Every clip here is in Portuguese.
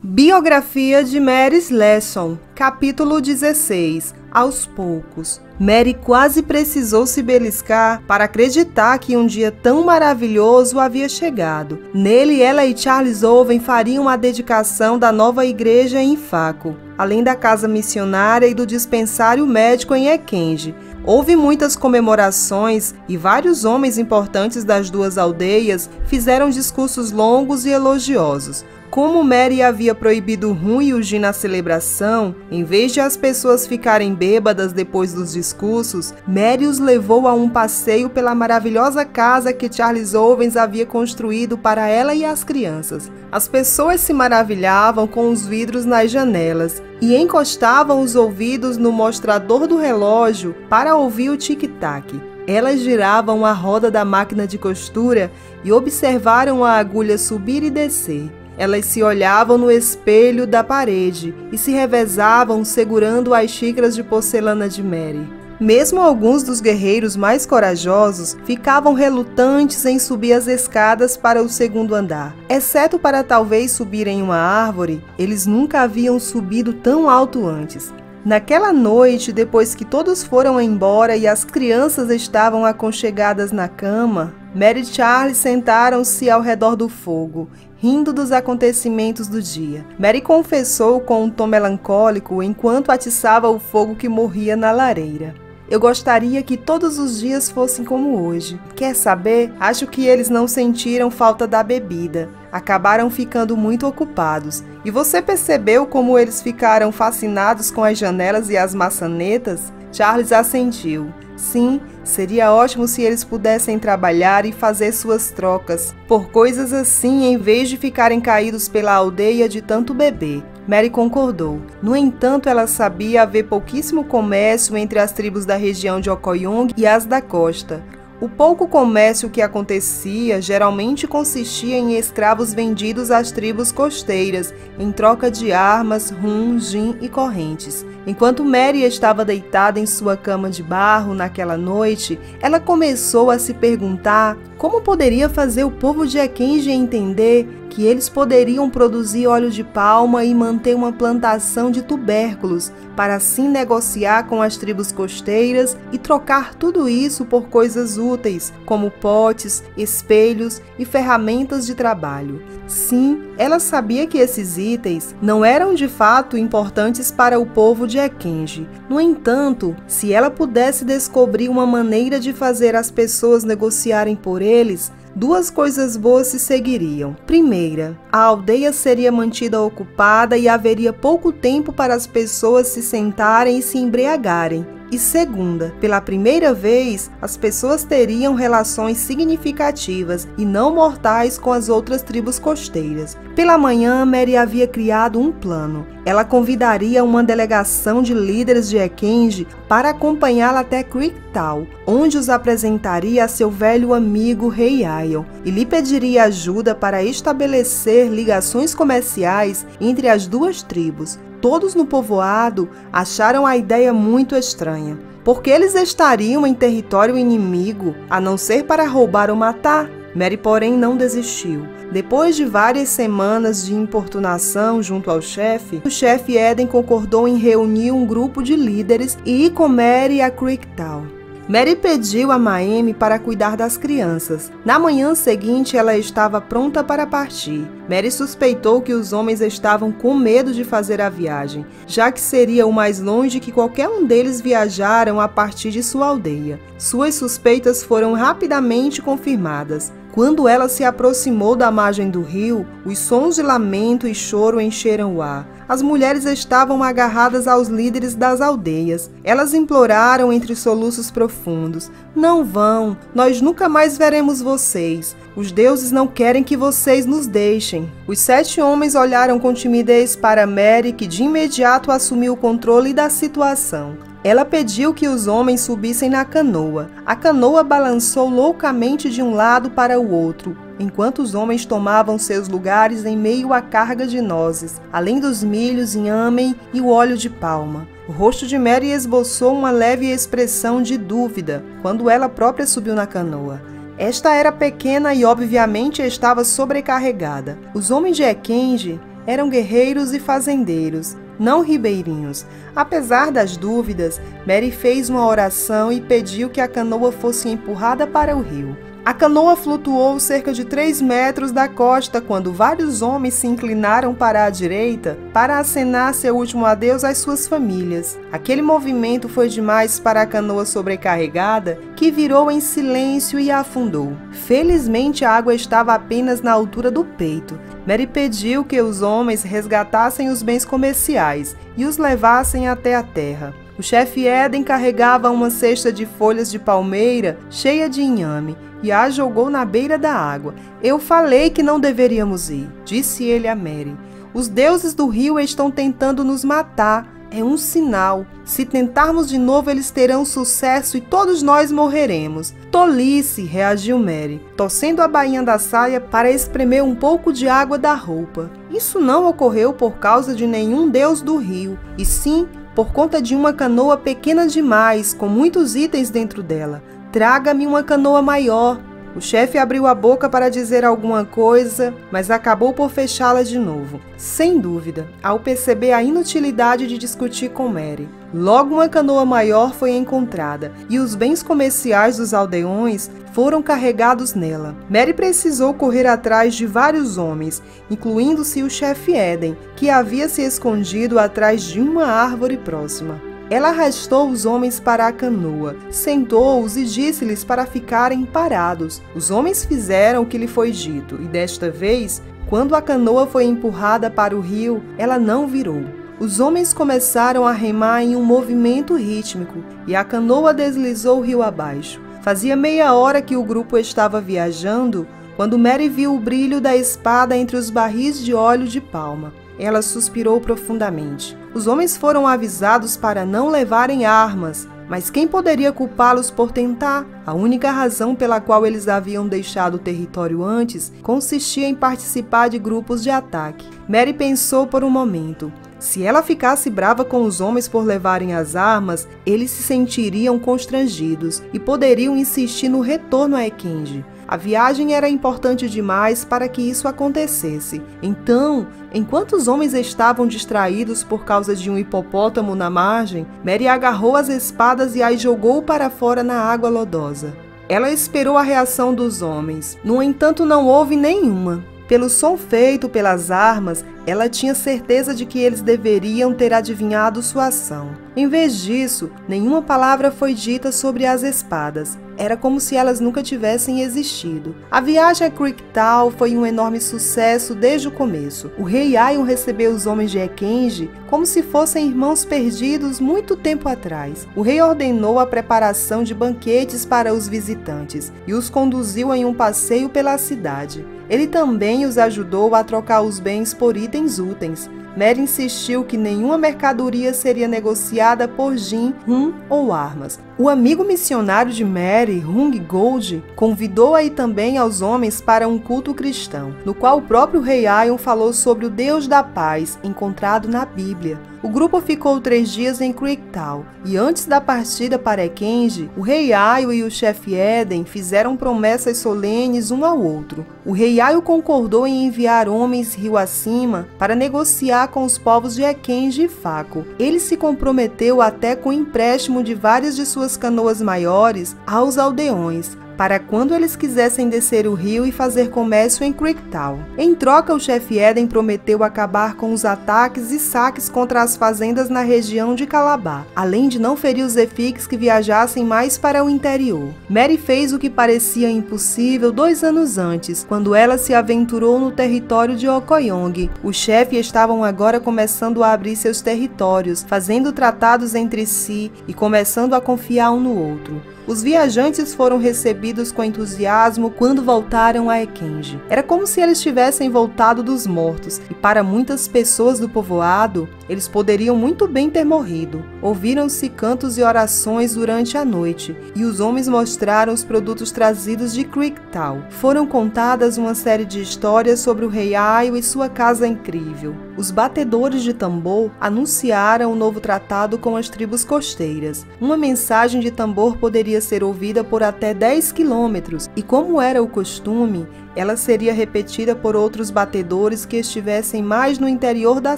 Biografia de Mary Slessor, capítulo 16. Aos poucos. Mary quase precisou se beliscar para acreditar que um dia tão maravilhoso havia chegado. Nele, ela e Charles Owen fariam a dedicação da nova igreja em Faco, além da casa missionária e do dispensário médico em Ekenji. Houve muitas comemorações e vários homens importantes das duas aldeias fizeram discursos longos e elogiosos. Como Mary havia proibido o rum e o gin na celebração, em vez de as pessoas ficarem bêbadas depois dos discursos, Mary os levou a um passeio pela maravilhosa casa que Charles Owens havia construído para ela e as crianças. As pessoas se maravilhavam com os vidros nas janelas e encostavam os ouvidos no mostrador do relógio para ouvir o tic-tac. Elas giravam a roda da máquina de costura e observaram a agulha subir e descer. Elas se olhavam no espelho da parede e se revezavam segurando as xícaras de porcelana de Mary. Mesmo alguns dos guerreiros mais corajosos ficavam relutantes em subir as escadas para o segundo andar. Exceto para talvez subir em uma árvore, eles nunca haviam subido tão alto antes. Naquela noite, depois que todos foram embora e as crianças estavam aconchegadas na cama, Mary e Charles sentaram-se ao redor do fogo, rindo dos acontecimentos do dia. Mary confessou com um tom melancólico enquanto atiçava o fogo que morria na lareira. Eu gostaria que todos os dias fossem como hoje. Quer saber? Acho que eles não sentiram falta da bebida. Acabaram ficando muito ocupados. E você percebeu como eles ficaram fascinados com as janelas e as maçanetas? Charles assentiu. Sim, seria ótimo se eles pudessem trabalhar e fazer suas trocas por coisas assim, em vez de ficarem caídos pela aldeia de tanto beber. Mary concordou. No entanto, ela sabia haver pouquíssimo comércio entre as tribos da região de Okoyong e as da costa. O pouco comércio que acontecia geralmente consistia em escravos vendidos às tribos costeiras, em troca de armas, rum, gin e correntes. Enquanto Mary estava deitada em sua cama de barro naquela noite, ela começou a se perguntar como poderia fazer o povo de Ekenji entender que eles poderiam produzir óleo de palma e manter uma plantação de tubérculos, para assim negociar com as tribos costeiras e trocar tudo isso por coisas úteis, como potes, espelhos e ferramentas de trabalho. Sim, ela sabia que esses itens não eram de fato importantes para o povo de Ekenji. No entanto, se ela pudesse descobrir uma maneira de fazer as pessoas negociarem por eles, duas coisas boas se seguiriam. Primeira, a aldeia seria mantida ocupada e haveria pouco tempo para as pessoas se sentarem e se embriagarem. E segunda, pela primeira vez, as pessoas teriam relações significativas e não mortais com as outras tribos costeiras. Pela manhã, Mary havia criado um plano. Ela convidaria uma delegação de líderes de Ekenji para acompanhá-la até Creektown, onde os apresentaria a seu velho amigo Rei Ion, e lhe pediria ajuda para estabelecer ligações comerciais entre as duas tribos. Todos no povoado acharam a ideia muito estranha, porque eles estariam em território inimigo, a não ser para roubar ou matar. Mary, porém, não desistiu. Depois de várias semanas de importunação junto ao chefe, o chefe Eden concordou em reunir um grupo de líderes e ir com Mary a Creektown. Mary pediu a Maemi para cuidar das crianças. Na manhã seguinte, ela estava pronta para partir. Mary suspeitou que os homens estavam com medo de fazer a viagem, já que seria o mais longe que qualquer um deles viajaram a partir de sua aldeia. Suas suspeitas foram rapidamente confirmadas. Quando ela se aproximou da margem do rio, os sons de lamento e choro encheram o ar. As mulheres estavam agarradas aos líderes das aldeias. Elas imploraram entre soluços profundos: "Não vão, nós nunca mais veremos vocês. Os deuses não querem que vocês nos deixem." Os 7 homens olharam com timidez para Mary, que de imediato assumiu o controle da situação. Ela pediu que os homens subissem na canoa. A canoa balançou loucamente de um lado para o outro, enquanto os homens tomavam seus lugares em meio à carga de nozes, além dos milhos, inhame e o óleo de palma. O rosto de Mary esboçou uma leve expressão de dúvida quando ela própria subiu na canoa. Esta era pequena e obviamente estava sobrecarregada. Os homens de Ekenji eram guerreiros e fazendeiros, não ribeirinhos. Apesar das dúvidas, Mary fez uma oração e pediu que a canoa fosse empurrada para o rio. A canoa flutuou cerca de 3 metros da costa quando vários homens se inclinaram para a direita para acenar seu último adeus às suas famílias. Aquele movimento foi demais para a canoa sobrecarregada, que virou em silêncio e afundou. Felizmente, a água estava apenas na altura do peito. Mary pediu que os homens resgatassem os bens comerciais e os levassem até a terra. O chefe Eden carregava uma cesta de folhas de palmeira cheia de inhame e a jogou na beira da água. "Eu falei que não deveríamos ir", disse ele a Mary. "Os deuses do rio estão tentando nos matar. É um sinal. Se tentarmos de novo, eles terão sucesso e todos nós morreremos." "Tolice", reagiu Mary, torcendo a bainha da saia para espremer um pouco de água da roupa. "Isso não ocorreu por causa de nenhum deus do rio, e sim por conta de uma canoa pequena demais, com muitos itens dentro dela. Traga-me uma canoa maior." O chefe abriu a boca para dizer alguma coisa, mas acabou por fechá-la de novo. Sem dúvida, ao perceber a inutilidade de discutir com Mary. Logo uma canoa maior foi encontrada, e os bens comerciais dos aldeões foram carregados nela. Mary precisou correr atrás de vários homens, incluindo-se o chefe Eden, que havia se escondido atrás de uma árvore próxima. Ela arrastou os homens para a canoa, sentou-os e disse-lhes para ficarem parados. Os homens fizeram o que lhe foi dito, e desta vez, quando a canoa foi empurrada para o rio, ela não virou. Os homens começaram a remar em um movimento rítmico, e a canoa deslizou rio abaixo. Fazia meia hora que o grupo estava viajando, quando Mary viu o brilho da espada entre os barris de óleo de palma. Ela suspirou profundamente. Os homens foram avisados para não levarem armas, mas quem poderia culpá-los por tentar? A única razão pela qual eles haviam deixado o território antes consistia em participar de grupos de ataque. Mary pensou por um momento. Se ela ficasse brava com os homens por levarem as armas, eles se sentiriam constrangidos e poderiam insistir no retorno a Ekenji. A viagem era importante demais para que isso acontecesse. Então, enquanto os homens estavam distraídos por causa de um hipopótamo na margem, Mary agarrou as espadas e as jogou para fora na água lodosa. Ela esperou a reação dos homens. No entanto, não houve nenhuma. Pelo som feito pelas armas, ela tinha certeza de que eles deveriam ter adivinhado sua ação. Em vez disso, nenhuma palavra foi dita sobre as espadas. Era como se elas nunca tivessem existido. A viagem a Creektal foi um enorme sucesso desde o começo. O rei Aion recebeu os homens de Ekenji como se fossem irmãos perdidos muito tempo atrás. O rei ordenou a preparação de banquetes para os visitantes e os conduziu em um passeio pela cidade. Ele também os ajudou a trocar os bens por itens úteis. Mary insistiu que nenhuma mercadoria seria negociada por gin, rum ou armas. O amigo missionário de Mary, Hung Gold, convidou-a também aos homens para um culto cristão, no qual o próprio rei Aion falou sobre o Deus da paz, encontrado na Bíblia. O grupo ficou 3 dias em Creektal, e antes da partida para Ekenji, o rei Aion e o chefe Eden fizeram promessas solenes um ao outro. O rei Aion concordou em enviar homens rio acima para negociar com os povos de Ekenji e Faco. Ele se comprometeu até com o empréstimo de várias de suas canoas maiores aos aldeões, para quando eles quisessem descer o rio e fazer comércio em Creektal. Em troca, o chefe Eden prometeu acabar com os ataques e saques contra as fazendas na região de Calabar, além de não ferir os Efiks que viajassem mais para o interior. Mary fez o que parecia impossível 2 anos antes, quando ela se aventurou no território de Okoyong. Os chefes estavam agora começando a abrir seus territórios, fazendo tratados entre si e começando a confiar um no outro. Os viajantes foram recebidos com entusiasmo quando voltaram a Ekenji. Era como se eles tivessem voltado dos mortos, e para muitas pessoas do povoado, eles poderiam muito bem ter morrido. Ouviram-se cantos e orações durante a noite, e os homens mostraram os produtos trazidos de Creektal. Foram contadas uma série de histórias sobre o rei Aion e sua casa incrível. os batedores de tambor anunciaram o novo tratado com as tribos costeiras. Uma mensagem de tambor poderia ser ouvida por até 10 quilômetros e, como era o costume, ela seria repetida por outros batedores que estivessem mais no interior da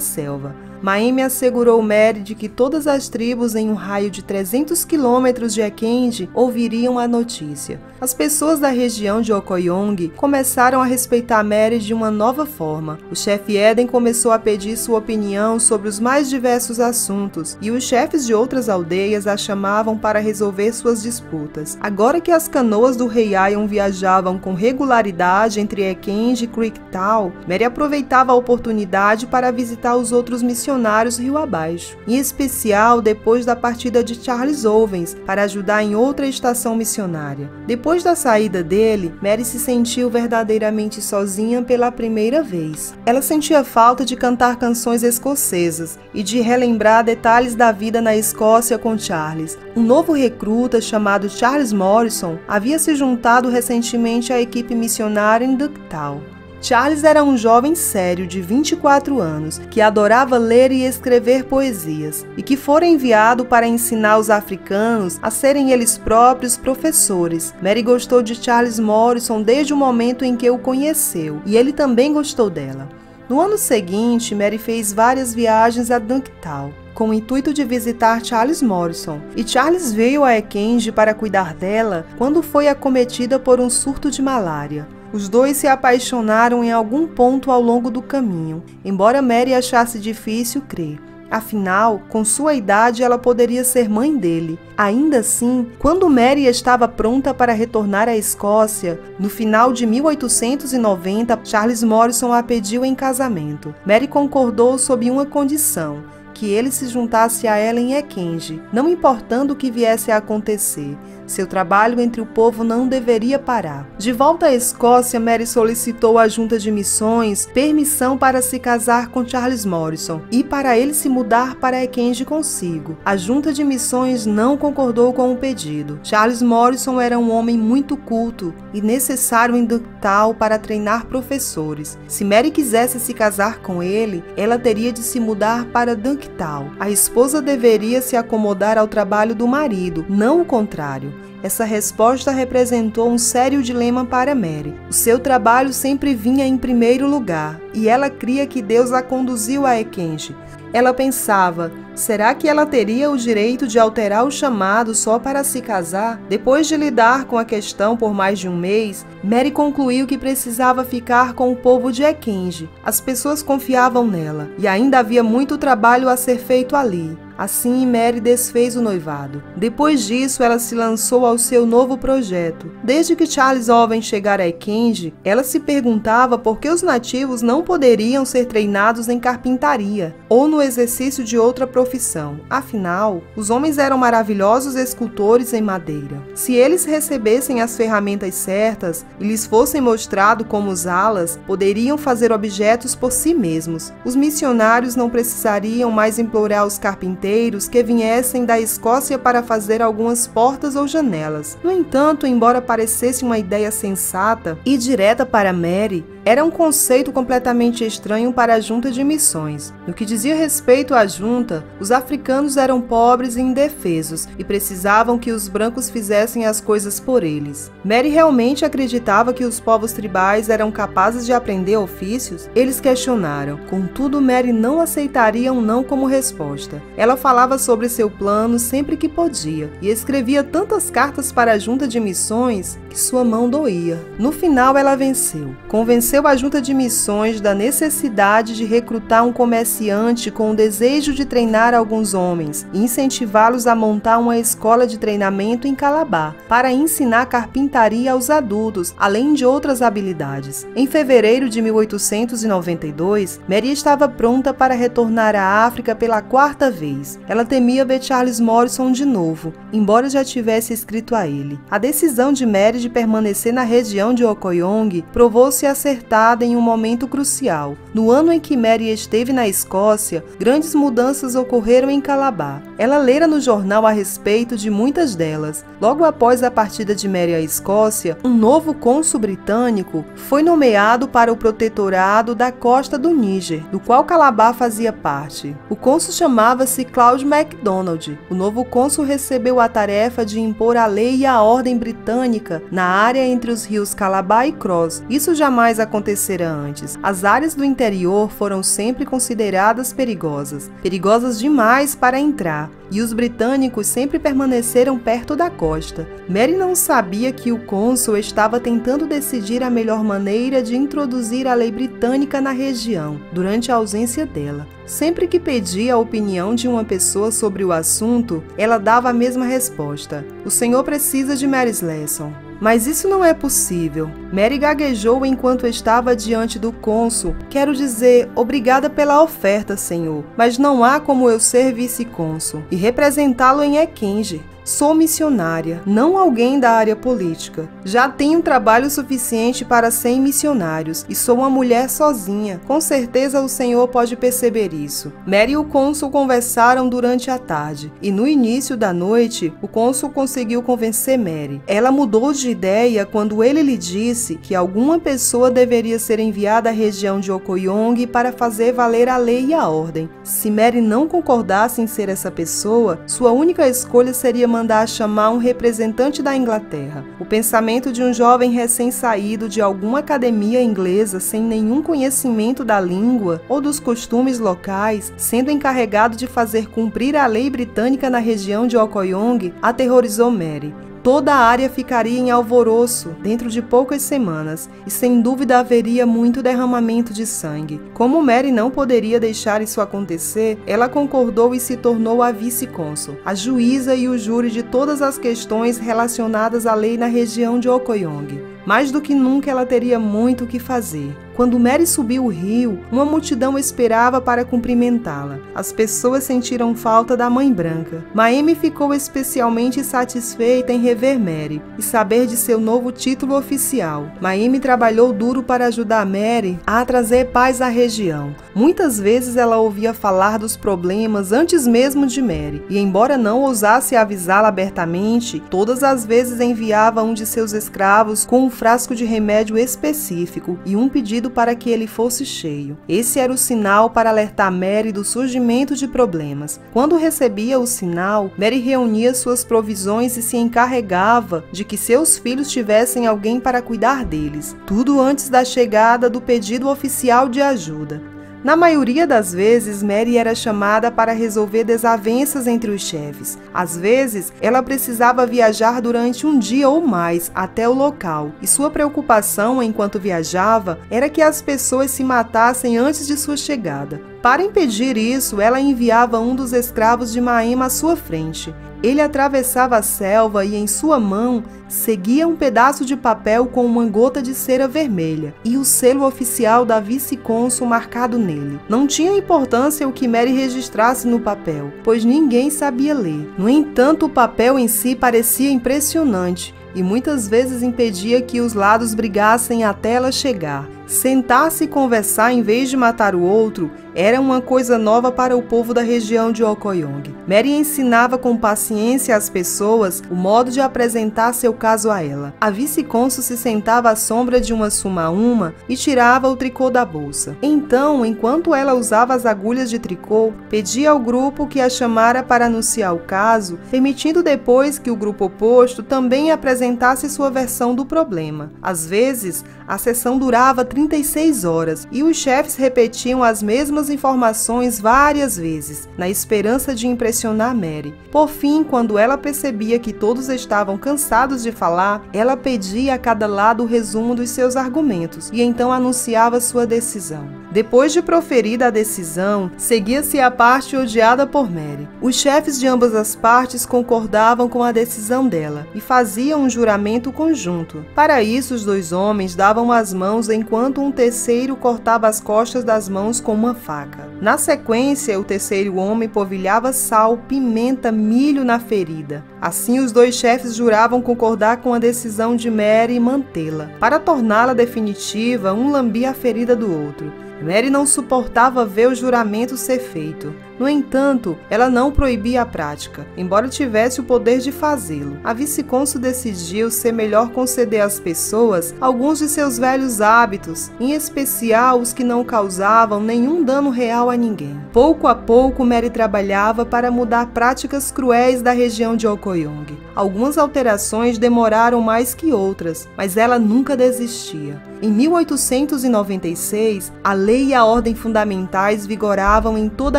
selva. Maemi assegurou Mary de que todas as tribos em um raio de 300 quilômetros de Ekendi ouviriam a notícia. As pessoas da região de Okoyong começaram a respeitar Mary de uma nova forma. O chefe Eden começou a pedir sua opinião sobre os mais diversos assuntos e os chefes de outras aldeias a chamavam para resolver suas disputas. Agora que as canoas do rei Ion viajavam com regularidade entre Ekendi e Creektown, Mary aproveitava a oportunidade para visitar os outros missionários rio abaixo, em especial depois da partida de Charles Owens para ajudar em outra estação missionária. Depois da saída dele, Mary se sentiu verdadeiramente sozinha pela primeira vez. Ela sentia falta de cantar canções escocesas e de relembrar detalhes da vida na Escócia com Charles. Um novo recruta chamado Charles Morrison havia se juntado recentemente à equipe missionária em Ducktown. Charles era um jovem sério de 24 anos, que adorava ler e escrever poesias, e que fora enviado para ensinar os africanos a serem eles próprios professores. Mary gostou de Charles Morrison desde o momento em que o conheceu, e ele também gostou dela. No ano seguinte, Mary fez várias viagens a Ducktown, com o intuito de visitar Charles Morrison, e Charles veio a Ekendi para cuidar dela quando foi acometida por um surto de malária. Os dois se apaixonaram em algum ponto ao longo do caminho, embora Mary achasse difícil crer. Afinal, com sua idade, ela poderia ser mãe dele. Ainda assim, quando Mary estava pronta para retornar à Escócia, no final de 1890, Charles Morrison a pediu em casamento. Mary concordou sob uma condição: que ele se juntasse a ela em Ekendi, não importando o que viesse a acontecer. Seu trabalho entre o povo não deveria parar. De volta à Escócia, Mary solicitou à Junta de Missões permissão para se casar com Charles Morrison e para ele se mudar para Ekendi consigo. A Junta de Missões não concordou com o pedido. Charles Morrison era um homem muito culto e necessário em Ducktown para treinar professores. Se Mary quisesse se casar com ele, ela teria de se mudar para Ducktown. A esposa deveria se acomodar ao trabalho do marido, não o contrário. Essa resposta representou um sério dilema para Mary. O seu trabalho sempre vinha em primeiro lugar, e ela cria que Deus a conduziu a Ekendi. Ela pensava, será que ela teria o direito de alterar o chamado só para se casar? Depois de lidar com a questão por mais de um mês, Mary concluiu que precisava ficar com o povo de Ekendi. As pessoas confiavam nela, e ainda havia muito trabalho a ser feito ali. Assim, Mary desfez o noivado. Depois disso, ela se lançou ao seu novo projeto. Desde que Charles Owens chegara a Ekendi, ela se perguntava por que os nativos não poderiam ser treinados em carpintaria ou no exercício de outra profissão. Afinal, os homens eram maravilhosos escultores em madeira. Se eles recebessem as ferramentas certas e lhes fossem mostrado como usá-las, poderiam fazer objetos por si mesmos. Os missionários não precisariam mais implorar os carpinteiros que viessem da Escócia para fazer algumas portas ou janelas. No entanto, embora parecesse uma ideia sensata e direta para Mary, era um conceito completamente estranho para a Junta de Missões. No que dizia respeito à Junta, os africanos eram pobres e indefesos e precisavam que os brancos fizessem as coisas por eles. Mary realmente acreditava que os povos tribais eram capazes de aprender ofícios? Eles questionaram. Contudo, Mary não aceitaria um não como resposta. Ela falava sobre seu plano sempre que podia e escrevia tantas cartas para a Junta de Missões que sua mão doía. No final, ela venceu. Convenceu a Junta de Missões da necessidade de recrutar um comerciante com o desejo de treinar alguns homens e incentivá-los a montar uma escola de treinamento em Calabar para ensinar carpintaria aos adultos, além de outras habilidades. Em fevereiro de 1892, Mary estava pronta para retornar à África pela quarta vez. país. Ela temia ver Charles Morrison de novo, embora já tivesse escrito a ele. A decisão de Mary de permanecer na região de Okoyong provou-se acertada em um momento crucial. No ano em que Mary esteve na Escócia, grandes mudanças ocorreram em Calabar. Ela lera no jornal a respeito de muitas delas. Logo após a partida de Mary à Escócia, um novo cônsul britânico foi nomeado para o protetorado da costa do Níger, do qual Calabar fazia parte. O cônsul chamava-se Claude MacDonald. O novo cônsul recebeu a tarefa de impor a lei e a ordem britânica na área entre os rios Calabar e Cross. Isso jamais acontecera antes. As áreas do interior foram sempre consideradas perigosas demais para entrar, e os britânicos sempre permaneceram perto da costa. Mary não sabia que o cônsul estava tentando decidir a melhor maneira de introduzir a lei britânica na região, durante a ausência dela. Sempre que pedia a opinião de uma pessoa sobre o assunto, ela dava a mesma resposta: "O senhor precisa de Mary Slessor." Mas isso não é possível. Mary gaguejou enquanto estava diante do cônsul. "Quero dizer, obrigada pela oferta, senhor, mas não há como eu ser vice-cônsul e representá-lo em Ekinge. Sou missionária, não alguém da área política. Já tenho trabalho suficiente para 100 missionários e sou uma mulher sozinha. Com certeza o senhor pode perceber isso." Mary e o cônsul conversaram durante a tarde e no início da noite o cônsul conseguiu convencer Mary. Ela mudou de ideia quando ele lhe disse que alguma pessoa deveria ser enviada à região de Okoyong para fazer valer a lei e a ordem. Se Mary não concordasse em ser essa pessoa, sua única escolha seria mandar chamar um representante da Inglaterra. O pensamento de um jovem recém-saído de alguma academia inglesa sem nenhum conhecimento da língua ou dos costumes locais, sendo encarregado de fazer cumprir a lei britânica na região de Okoyong, aterrorizou Mary. Toda a área ficaria em alvoroço dentro de poucas semanas e sem dúvida haveria muito derramamento de sangue. Como Mary não poderia deixar isso acontecer, ela concordou e se tornou a vice-cônsul, a juíza e o júri de todas as questões relacionadas à lei na região de Okoyong. Mais do que nunca ela teria muito o que fazer. Quando Mary subiu o rio, uma multidão esperava para cumprimentá-la. As pessoas sentiram falta da Mãe Branca. Maemi ficou especialmente satisfeita em rever Mary e saber de seu novo título oficial. Maemi trabalhou duro para ajudar Mary a trazer paz à região. Muitas vezes ela ouvia falar dos problemas antes mesmo de Mary, e embora não ousasse avisá-la abertamente, todas as vezes enviava um de seus escravos com um frasco de remédio específico e um pedido para que ele fosse cheio. Esse era o sinal para alertar Mary do surgimento de problemas. Quando recebia o sinal, Mary reunia suas provisões e se encarregava de que seus filhos tivessem alguém para cuidar deles. Tudo antes da chegada do pedido oficial de ajuda. Na maioria das vezes, Mary era chamada para resolver desavenças entre os chefes. Às vezes, ela precisava viajar durante um dia ou mais até o local, e sua preocupação enquanto viajava era que as pessoas se matassem antes de sua chegada. Para impedir isso, ela enviava um dos escravos de Maema à sua frente. Ele atravessava a selva e em sua mão seguia um pedaço de papel com uma gota de cera vermelha e o selo oficial da vice-cônsul marcado nele. Não tinha importância o que Mary registrasse no papel, pois ninguém sabia ler. No entanto, o papel em si parecia impressionante e muitas vezes impedia que os lados brigassem até ela chegar. Sentar-se e conversar em vez de matar o outro era uma coisa nova para o povo da região de Okoyong. Mary ensinava com paciência às pessoas o modo de apresentar seu caso a ela. A vice-cônsul se sentava à sombra de uma suma-uma e tirava o tricô da bolsa. Então, enquanto ela usava as agulhas de tricô, pedia ao grupo que a chamara para anunciar o caso, permitindo depois que o grupo oposto também apresentasse sua versão do problema. Às vezes, a sessão durava 36 horas e os chefes repetiam as mesmas informações várias vezes, na esperança de impressionar Mary. Por fim, quando ela percebia que todos estavam cansados de falar, ela pedia a cada lado o resumo dos seus argumentos e então anunciava sua decisão. Depois de proferida a decisão, seguia-se a parte odiada por Mary. Os chefes de ambas as partes concordavam com a decisão dela e faziam um juramento conjunto. Para isso, os dois homens davam as mãos enquanto enquanto um terceiro cortava as costas das mãos com uma faca. Na sequência, o terceiro homem polvilhava sal, pimenta, milho na ferida. Assim, os dois chefes juravam concordar com a decisão de Mary e mantê-la. Para torná-la definitiva, um lambia a ferida do outro. Mary não suportava ver o juramento ser feito. No entanto, ela não proibia a prática, embora tivesse o poder de fazê-lo. A vice-cônsul decidiu ser melhor conceder às pessoas alguns de seus velhos hábitos, em especial os que não causavam nenhum dano real a ninguém. Pouco a pouco, Mary trabalhava para mudar práticas cruéis da região de Okoyong. Algumas alterações demoraram mais que outras, mas ela nunca desistia. Em 1896, a lei e a ordem fundamentais vigoravam em toda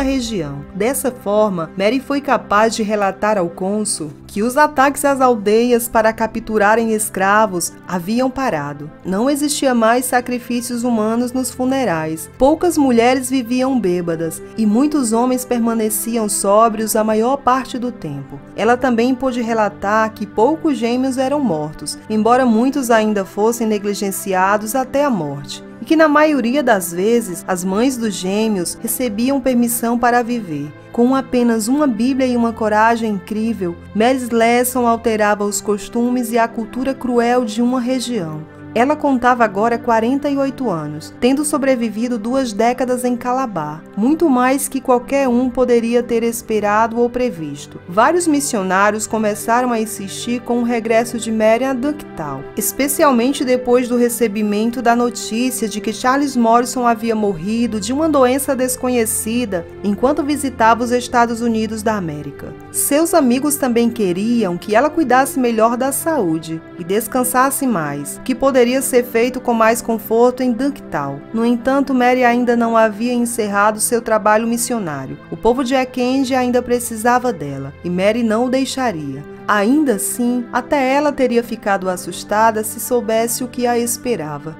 a região. Dessa forma, Mary foi capaz de relatar ao cônsul que os ataques às aldeias para capturarem escravos haviam parado. Não existia mais sacrifícios humanos nos funerais. Poucas mulheres viviam bêbadas e muitos homens permaneciam sóbrios a maior parte do tempo. Ela também pôde relatar que poucos gêmeos eram mortos, embora muitos ainda fossem negligenciados até a morte. E que na maioria das vezes as mães dos gêmeos recebiam permissão para viver. Com apenas uma Bíblia e uma coragem incrível, Mary Slessor alterava os costumes e a cultura cruel de uma região. Ela contava agora 48 anos, tendo sobrevivido 2 décadas em Calabar, muito mais que qualquer um poderia ter esperado ou previsto. Vários missionários começaram a insistir com o regresso de Mary a Ducktown, especialmente depois do recebimento da notícia de que Charles Morrison havia morrido de uma doença desconhecida enquanto visitava os Estados Unidos da América. Seus amigos também queriam que ela cuidasse melhor da saúde e descansasse mais, que poderia ser feito com mais conforto em Ducktown. No entanto, Mary ainda não havia encerrado seu trabalho missionário. O povo de Ekendi ainda precisava dela, e Mary não o deixaria. Ainda assim, até ela teria ficado assustada se soubesse o que a esperava.